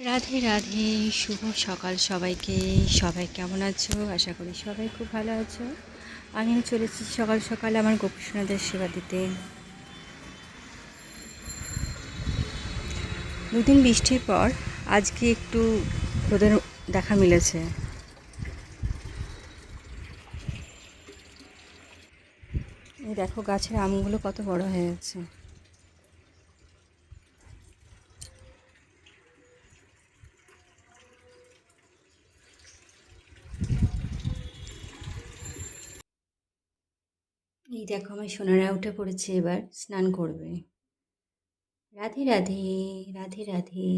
রাধে রাধে, শুভ সকাল সবাইকে। সবাই কেমন আছো? আশা করি সবাই খুব ভালো আছো। আমিও চলেছি সকাল সকাল আমার গোপীসোনাদের সেবা দিতে। দুদিন বৃষ্টির পর আজকে একটু রোদের দেখা মিলেছে। এই দেখো গাছের আমগুলো কত বড় হয়ে গেছে। এই দেখো আমার সোনারা উঠে পড়েছে, এবার স্নান করবে। রাধে রাধে, রাধে রাধে।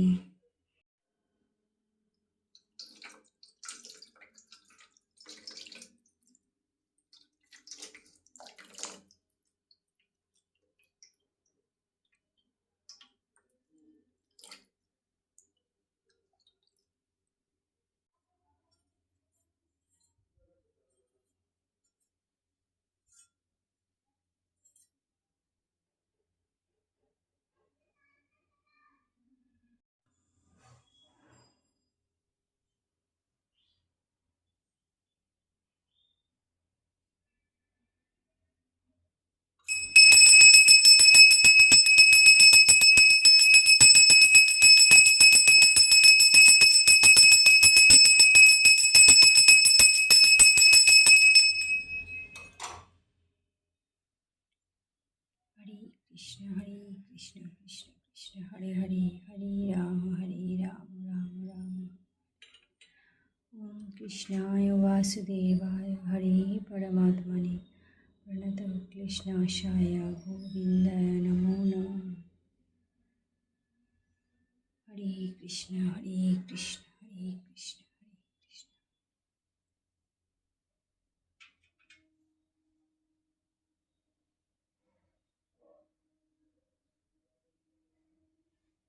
হরে কৃষ্ণ হরে কৃষ্ণ কৃষ্ণ কৃষ্ণ হরে হরে, হরে রাম রাম রাম। ওম কৃষ্ণায় বাসুদেবায় হরে পরমাত্মনে প্রণত ক্লেশনাশায় গোবিন্দায় নমো নমঃ। হরে কৃষ্ণ হরে কৃষ্ণ